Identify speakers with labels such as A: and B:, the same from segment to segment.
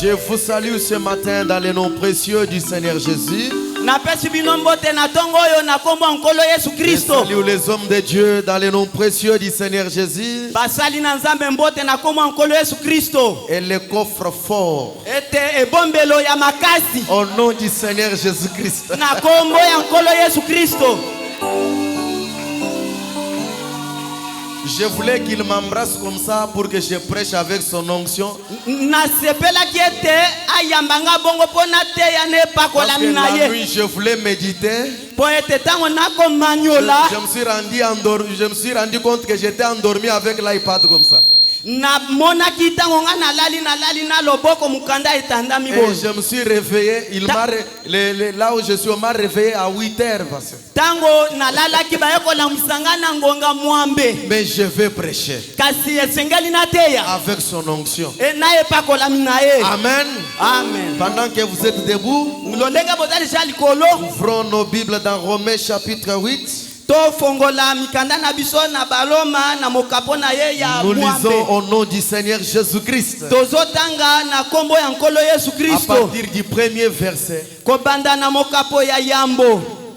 A: Je vous salue ce matin dans le nom précieux du Seigneur Jésus. Je salue les hommes de Dieu dans le nom précieux du Seigneur Jésus. Et les coffres forts au nom du Seigneur Jésus-Christ. Je voulais qu'il m'embrasse comme ça pour que je prêche avec son onction. Parce que la nuit, je voulais méditer. Je me suis rendu compte que j'étais endormi avec l'iPad comme ça. Et je me suis réveillé, là où je suis, on m'a réveillé à 8h. Mais je vais prêcher avec son onction. Amen. Amen. Pendant que vous êtes debout, ouvrons nos Bibles dans Romains chapitre 8. Nous lisons au nom du Seigneur Jésus-Christ. À partir du premier verset.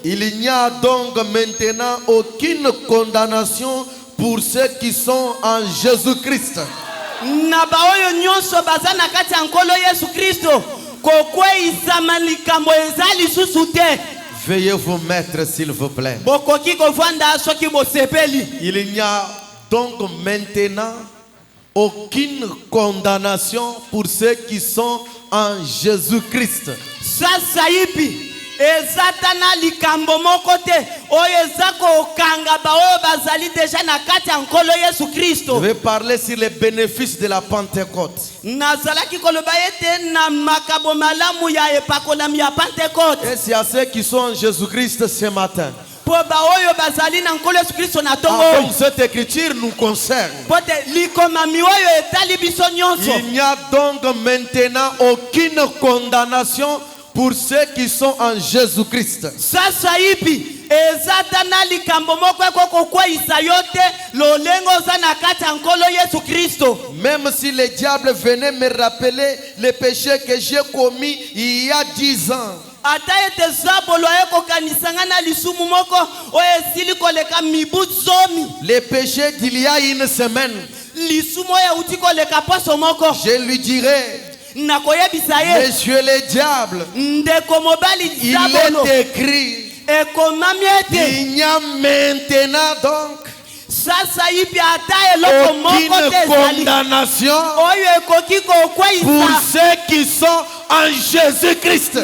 A: Il n'y a donc maintenant aucune condamnation pour ceux qui sont en Jésus-Christ. Veuillez vous mettre s'il vous plaît. Il n'y a donc maintenant aucune condamnation pour ceux qui sont en Jésus-Christ. Je vais parler sur les bénéfices de la Pentecôte. Et c'est à ceux qui sont en Jésus-Christ ce matin. Donc cette écriture nous concerne. Il n'y a donc maintenant aucune condamnation pour ceux qui sont en Jésus-Christ. Même si le diable venait me rappeler les péchés que j'ai commis il y a 10 ans. Les péchés d'il y a une semaine. Je lui dirai: Monsieur le diable, il est écrit, il n'y a maintenant donc aucune condamnation pour ceux qui sont en Jésus-Christ.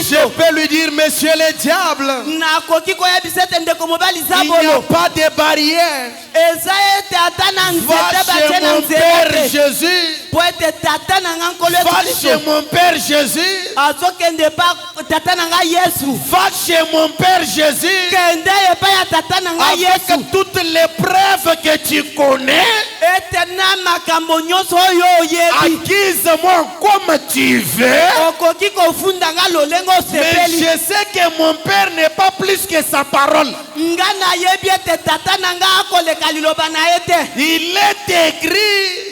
A: Je peux lui dire: Monsieur le diable, il n'y a pas de barrière. Va chez mon Père Jésus. Va chez mon Père Jésus. Va chez mon Père Jésus. Avec toutes les preuves que tu connais, accuse-moi comme tu veux. Mais je sais que mon Père n'est pas plus que sa parole. Il est écrit,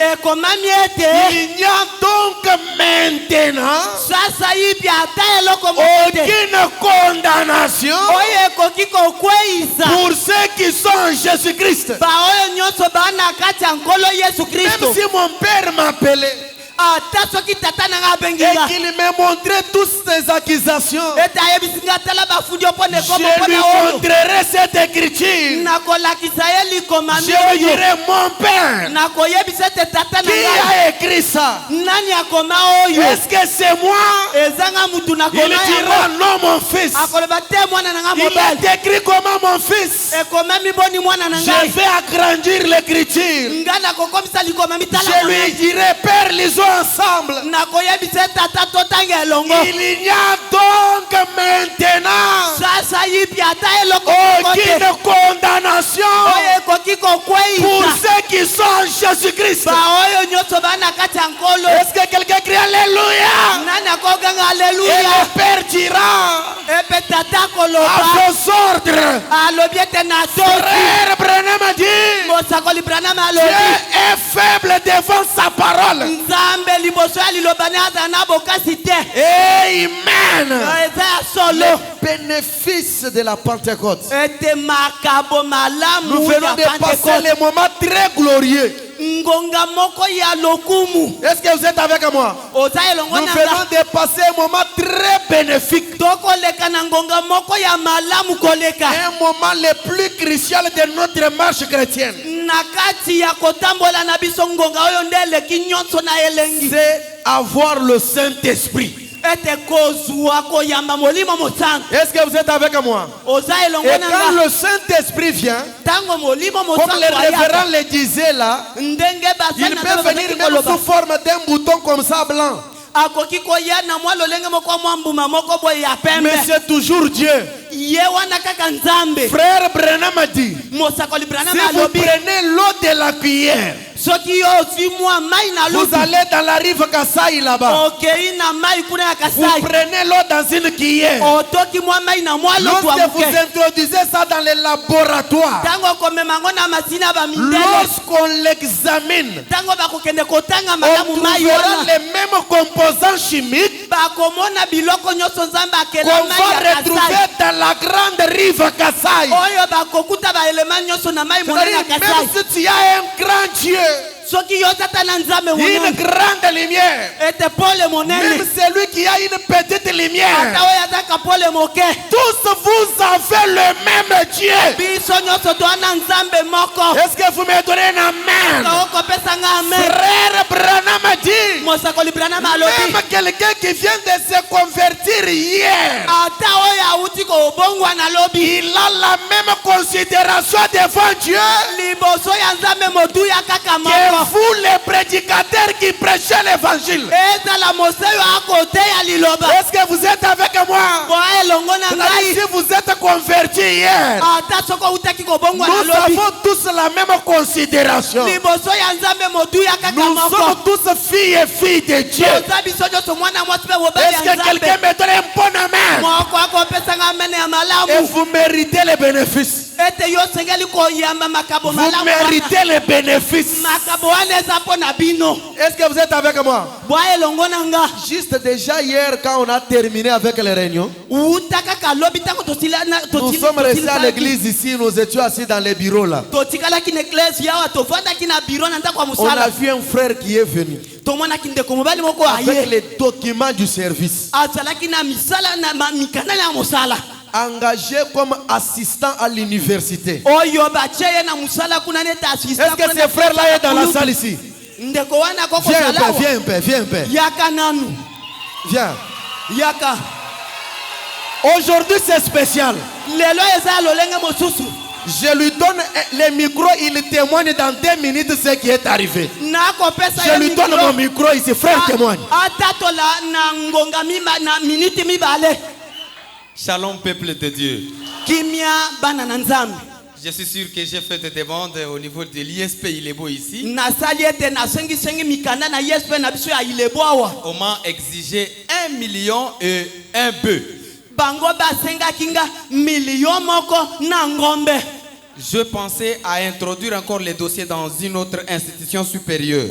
A: il n'y a donc maintenant aucune condamnation pour ceux qui sont en Jésus-Christ. Même si mon Père m'appelait et qu'il me montrait toutes ces accusations, je lui montrerai cette écriture. Je lui dirai: mon Père, qui a écrit ça? Est-ce que c'est moi? Il dira: non, mon fils. Il est écrit comment, mon fils? Je vais agrandir l'écriture. Je lui dirai: Père, lisons ensemble. Il y a donc maintenant aucune condamnation pour ceux qui sont en Jésus-Christ. Est-ce que quelqu'un crie Alléluia? Et le Père dira à vos ordres: Frère Branham a dit, Dieu est faible devant sa parole.
B: Amen. Les bénéfices de la Pentecôte. Nous venons de passer les moments très glorieux. Est-ce que vous êtes avec moi? Nous venons de passer un moment très bénéfique. Un moment le plus crucial de notre marche chrétienne. C'est avoir le Saint-Esprit. Est-ce que vous êtes avec moi? Et quand le Saint-Esprit vient, comme le révérend le disait là, il peut venir même sous forme d'un bouton comme ça blanc. Mais c'est toujours Dieu. Frère Branham a dit, si vous prenez l'eau de la cuillère, vous allez dans la rive Kasaï là-bas. Vous prenez l'eau dans une cuillère. Lorsque vous introduisez ça dans les laboratoires, lorsqu'on l'examine, on trouvera les mêmes composants chimiques qu'on va retrouver dans la grande rive Kasaï. Même si tu as un grand Dieu, une grande lumière, même celui qui a une petite lumière, tous vous avez le même Dieu. Est-ce que vous me donnez un amen? Frère Branham a dit, même quelqu'un qui vient de se convertir hier, il a la même considération devant Dieu que vous les prédicateurs qui prêchez l'évangile. Est-ce que vous êtes avec moi? Si vous êtes convertis hier, nous avons tous la même considération. Nous sommes tous filles et filles de Dieu. Est-ce que quelqu'un me donne un bon amen? Et vous méritez les bénéfices. Vous méritez les bénéfices. Est-ce que vous êtes avec moi? Juste déjà hier, quand on a terminé avec les réunions, nous sommes restés à l'église ici, nous étions assis dans les bureaux là. On a vu un frère qui est venu avec les documents du service, engagé comme assistant à l'université. Est-ce que ce frère-là est dans la salle ici? Viens un peu. Viens. Aujourd'hui c'est spécial. Je lui donne le micro, il témoigne dans 2 minutes ce qui est arrivé. Je lui donne mon micro ici, frère témoigne.
C: Shalom peuple de Dieu. Je suis sûr que j'ai fait des demandes au niveau de l'ISP Ilebo ici. On m'a exigé 1 million et un bœuf. Je pensais à introduire encore les dossiers dans une autre institution supérieure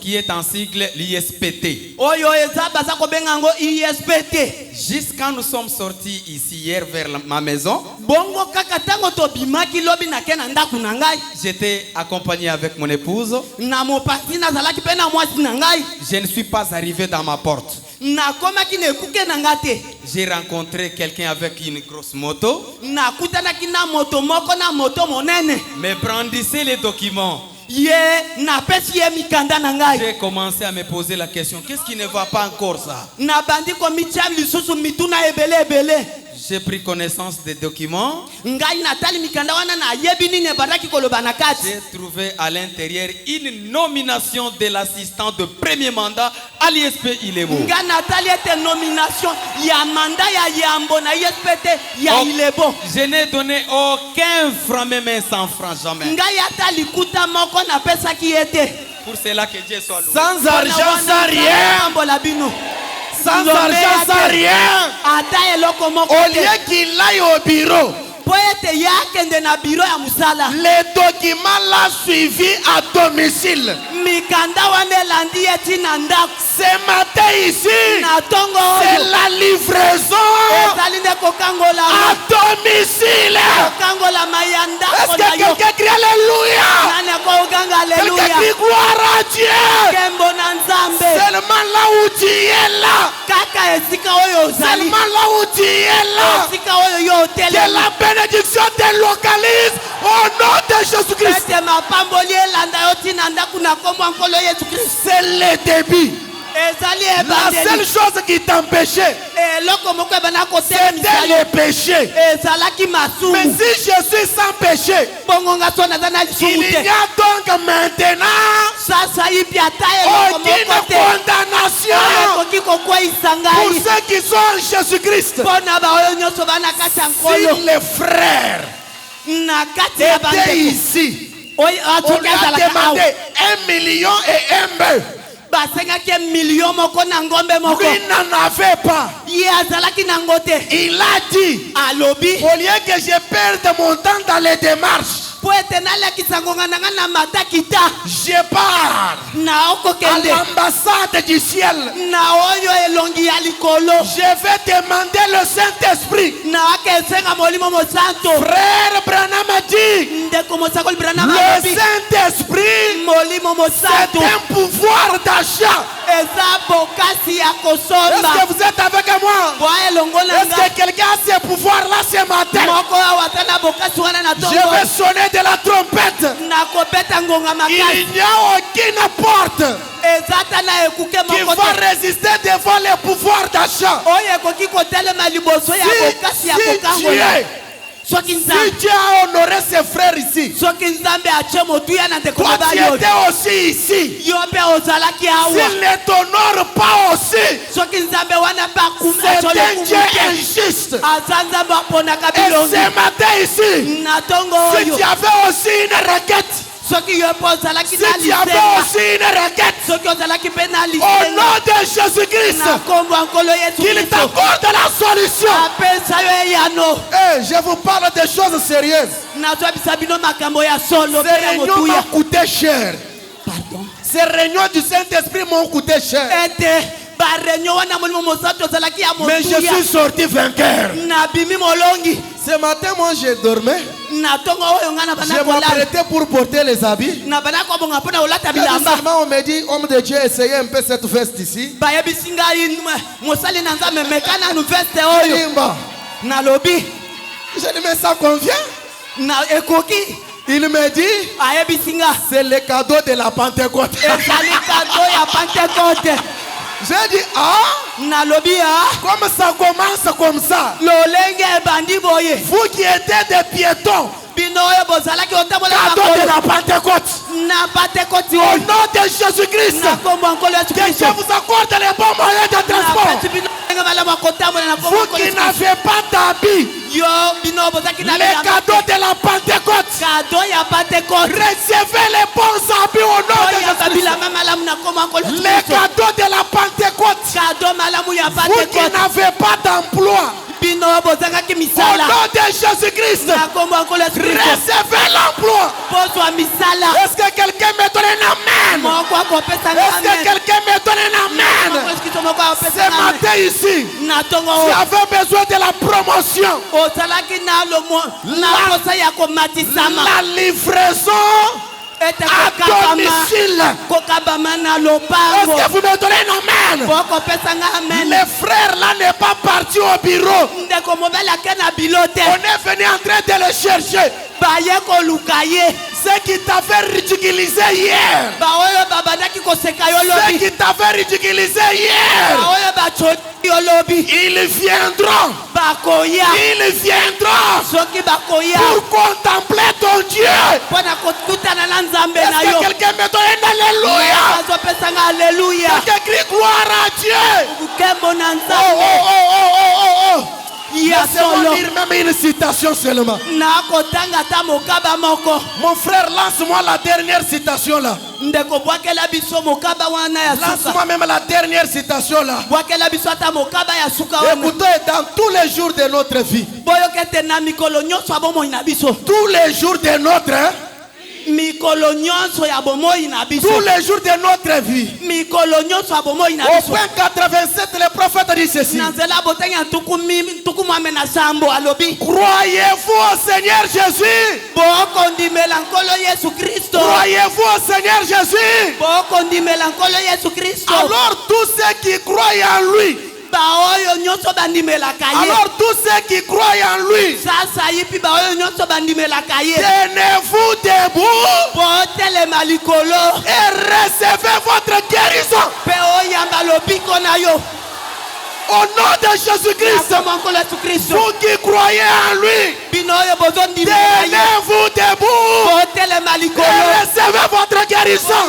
C: qui est en sigle l'ISPT. Jusqu'à nous sommes sortis ici hier vers ma maison, j'étais accompagné avec mon épouse. Je ne suis pas arrivé dans ma porte. J'ai rencontré quelqu'un avec une grosse moto, mais brandissait les documents. J'ai commencé à me poser la question, qu'est-ce qui ne va pas encore ça? J'ai pris connaissance des documents. J'ai trouvé à l'intérieur une nomination de l'assistant de premier mandat à l'ISP Ilebo. Je n'ai donné aucun franc, même 100 francs, jamais. Pour cela que Dieu soit loué.
B: Sans argent, sans rien. Sans argent, sans rien. Au lieu qu'il aille au bureau, Les documents l'a suivi à domicile. Ce matin ici, c'est la livraison à domicile. Est-ce que quelqu'un crie Alléluia? Quelqu'un crie gloire à Dieu? Seulement là où tu es là. Seulement là où tu es là. Que la bénédiction te localise au nom de Jésus-Christ. C'est le début. La seule chose qui t'empêchait, c'était le péché. Mais si je suis sans péché, il n'y a donc maintenant aucune condamnation pour ceux qui sont en Jésus-Christ. Si les frères étaient ici, on lui a demandé 1 million et 1 bœuf. Lui n'en avait pas. Il a dit, au lieu que je perde mon temps dans les démarches, je pars à l'ambassade du ciel. Je vais demander le Saint-Esprit. Frère Branham a dit, le Saint-Esprit, c'est un pouvoir d'achat. Est-ce que vous êtes avec moi? Est-ce que quelqu'un a ce pouvoir-là ce matin? Je vais sonner de la trompette. Il n'y a aucune porte qui va résister devant le pouvoir d'achat. Si Dieu a honoré ses frères ici, toi tu étais aussi ici. S'il ne t'honore pas aussi, c'est un Dieu injuste. Et ce matin ici, si tu avais aussi une requête, si tu avais aussi une requête, au nom de Jésus-Christ, qu'il t'accorde la solution. Je vous parle de choses sérieuses. Ces réunions m'ont coûté cher. Ces réunions du Saint-Esprit m'ont coûté cher. Mais je suis sorti vainqueur. Ce matin, moi, je dormais. Je m'apprêtais pour porter les habits. Seulement, on me dit, homme de Dieu, essayez un peu cette veste ici. Je dis, mais ça convient? Il me dit, c'est le cadeau de la Pentecôte. J'ai dit, comme ça commence comme ça. Vous qui êtes des piétons, cadeau de la Pentecôte. Au nom de Jésus-Christ, que Dieu vous accorde les bons moyens de transport. Vous qui n'avez pas d'habits, les cadeaux de la Pentecôte, recevez les bons habits au nom de Jésus-Christ. Les cadeaux de la Pentecôte. Vous qui n'avez pas d'emploi, au nom de Jésus-Christ, recevez l'emploi. Est-ce que quelqu'un me donne un amen? Est-ce que quelqu'un me donne un amen? Ce matin ici, tu avais besoin de la promotion, la livraison à domicile. Est-ce que vous me donnez un amen? Les frères là n'est pas parti au bureau. On est venu en train de le chercher. Ceux qui t'avaient ridiculisé hier, ceux qui t'avaient ridiculisé hier, ils viendront. Ils viendront pour contempler ton Dieu. Est-ce que quelqu'un me donne un alléluia? Quelqu'un crie gloire à Dieu. Laissez-moi lire même une citation seulement. Mon frère, lance-moi la dernière citation là. Lance-moi même la dernière citation là. Écoutez, dans tous les jours de notre vie. Tous les jours de notre vie. Tous les jours de notre vie. Au point 87, le prophète dit ceci. Croyez-vous au Seigneur Jésus? Croyez-vous au Seigneur Jésus? Alors tous ceux qui croient en lui. Alors tous ceux qui croient en lui, tenez-vous debout et recevez votre guérison. Au nom de Jésus-Christ, vous qui croyez en lui, tenez-vous debout et recevez votre guérison.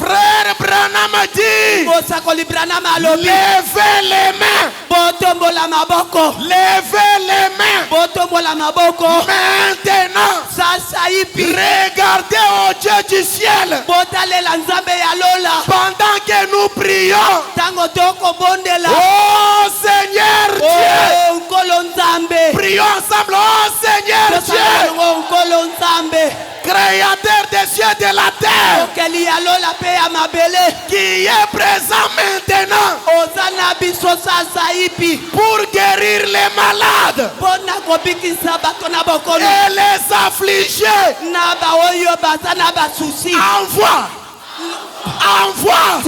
B: Frère Branham dit, levez les mains. Levez les mains. Maintenant, regardez au Dieu du ciel. Pendant que nous prions, oh Seigneur Dieu, prions ensemble. Oh Seigneur Dieu, créateur des cieux et de la terre, qui est présent maintenant pour guérir les malades et les affligés. Envoie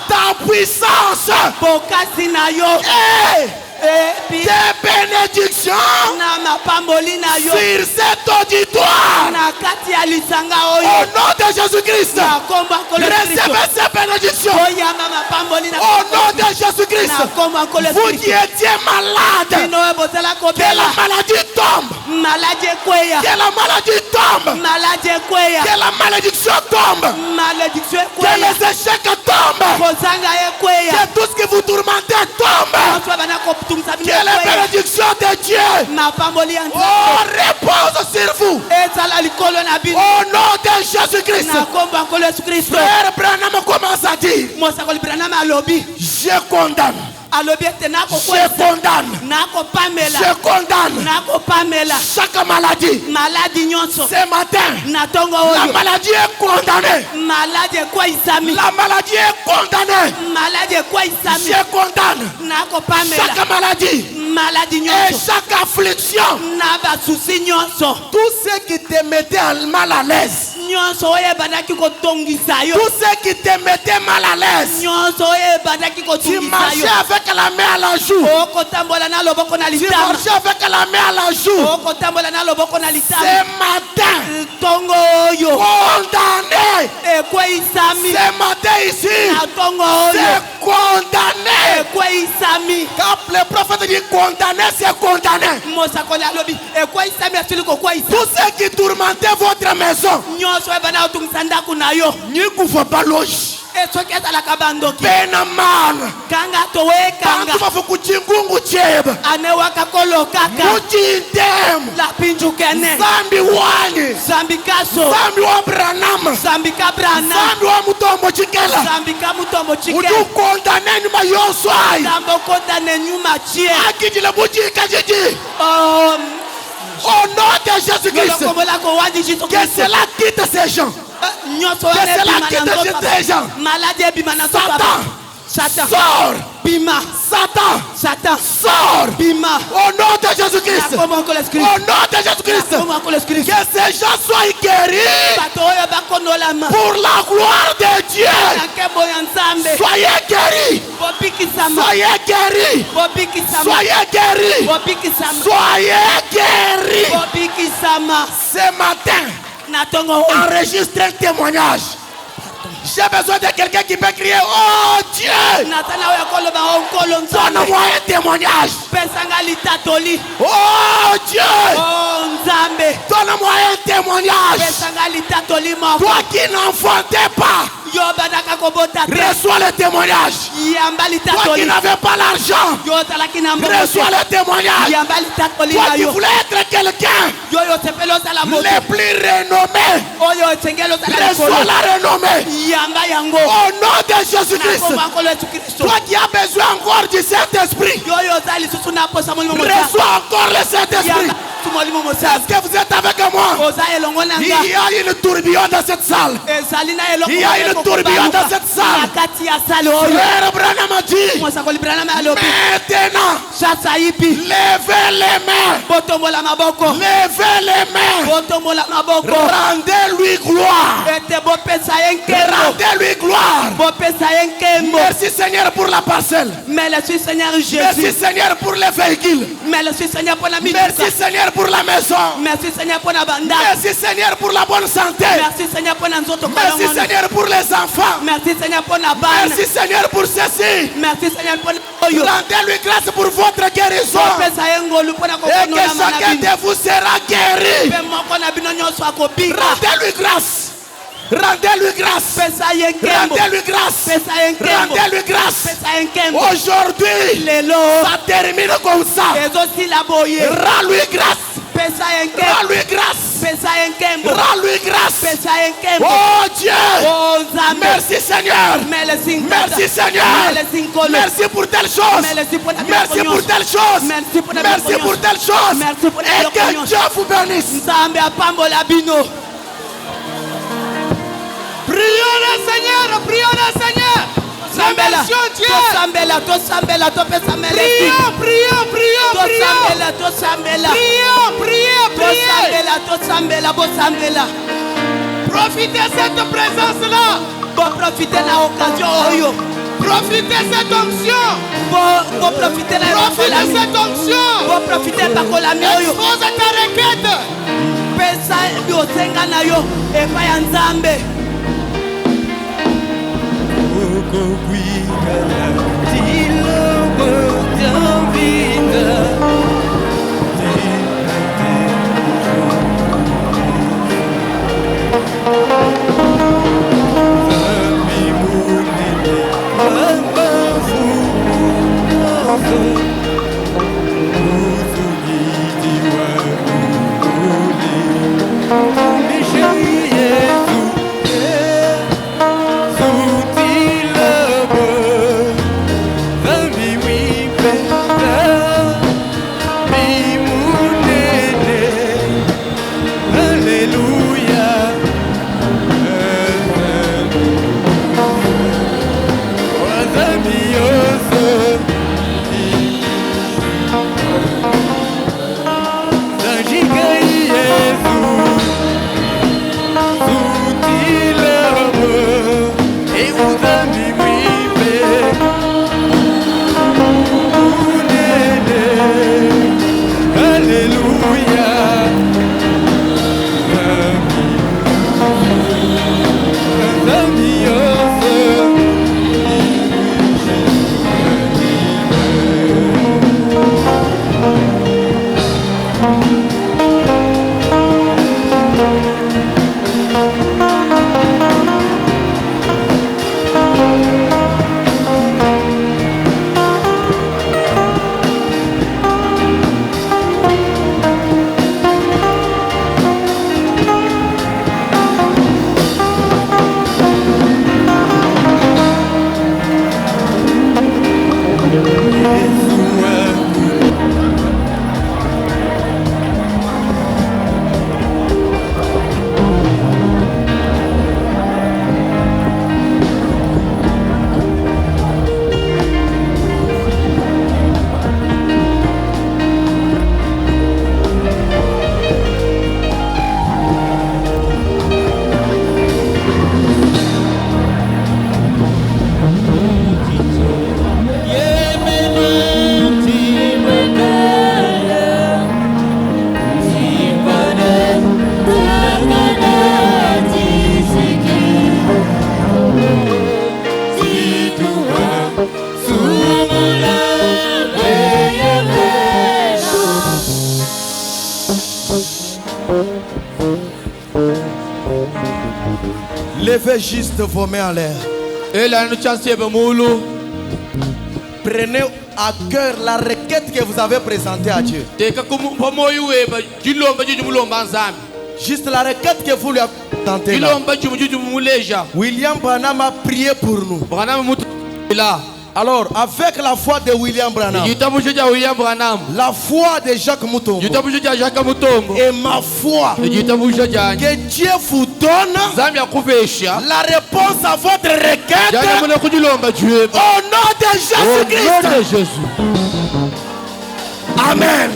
B: ta puissance et tes bénédictions sur cet auditoire. Au nom de Jésus-Christ, recevez ces bénédictions. Au nom de Jésus-Christ, vous qui étiez malade, que la maladie tombe. Que la maladie tombe. Que la malédiction tombe. Que les échecs tombent. Que tout ce qui vous tourmente tombe. Que la bénédiction de Dieu repose sur vous. Au nom de Jésus-Christ. Frère Branham commence à dire, je condamne. Je condamne. Je condamne chaque maladie. Ce matin, la maladie est condamnée. La maladie est condamnée. Je condamne chaque maladie et chaque affliction. Tout ce qui te mettait mal à l'aise, tout ce qui te mettait mal à l'aise, tu marchais avec la main à la joue. Tu marchais avec la main à la joue. Ce matin, condamné. Ce matin ici, c'est condamné. Quand le prophète dit condamné, c'est condamné. Tout ce qui tourmentait votre maison, n'y couvre pas loge. Benaman Bantu bafukuchingungu cheba Mujindem Zambi wani Zambi wa Branham Zambi wa Mutombo Chikela Udu kondane nyuma yoswai Akijile bujika jiji Au nom de Jésus-Christ, que cela quitte ces gens. Que cela quitte ces gens. Satan, sors. Satan, sors. Au nom de Jésus-Christ. Au nom de Jésus-Christ. Que ces gens soient guéris. Pour la gloire de Dieu. Soyez guéris. Soyez guéris. Soyez guéris. Soyez guéris. Ce matin, enregistre un témoignage. J'ai besoin de quelqu'un qui peut crier, oh Dieu, donne-moi un témoignage. Oh Dieu, donne-moi un témoignage. Toi qui n'enfantais pas, reçois le témoignage. Toi qui n'avais pas l'argent, reçois le témoignage. Toi qui voulais être quelqu'un le plus renommé, reçois la renommée. Au nom de Jésus-Christ. Toi qui as besoin encore du Saint-Esprit, reçois encore le Saint-Esprit. Est-ce que vous êtes avec moi? Il y a une tourbillon dans cette salle. Il y a une tourbillon dans cette salle. Frère Branham a dit, maintenant, levez les mains. Levez les mains. Rendez-lui gloire. Rendez-lui gloire. Merci Seigneur pour la parcelle. Merci Seigneur pour les véhicules. Merci Seigneur pour la maison. Merci Seigneur pour la bonne santé. Merci Seigneur pour les enfants. Merci Seigneur pour ceci. Rendez-lui grâce pour votre guérison. Et que chacun de vous sera guéri. Rendez-lui grâce. Rendez-lui grâce. Rendez-lui grâce. Rendez-lui grâce. Aujourd'hui, ça termine comme ça. Rends-lui grâce. Rends-lui grâce. Rends-lui grâce. Oh Dieu. Merci Seigneur. Merci Seigneur. Merci pour telle chose. Merci pour telle chose. Merci pour telle chose. Et que Dieu vous bénisse.
A: Prions le Seigneur, prions le Seigneur. Remercions Dieu. Prions. Profitez de cette présence-là. Profitez de l'occasion. Profitez de cette onction. Profitez de cette onction. Expose ta requête.
B: Levez juste vos mains en l'air. Prenez à cœur la requête que vous avez présentée à Dieu. Juste la requête que vous lui avez présentée là. William Branham a prié pour nous. Alors, avec la foi de William Branham, la foi de Jacques Moutombo et ma foi, que Dieu vous donne la réponse à votre requête au nom de Jésus-Christ. Amen.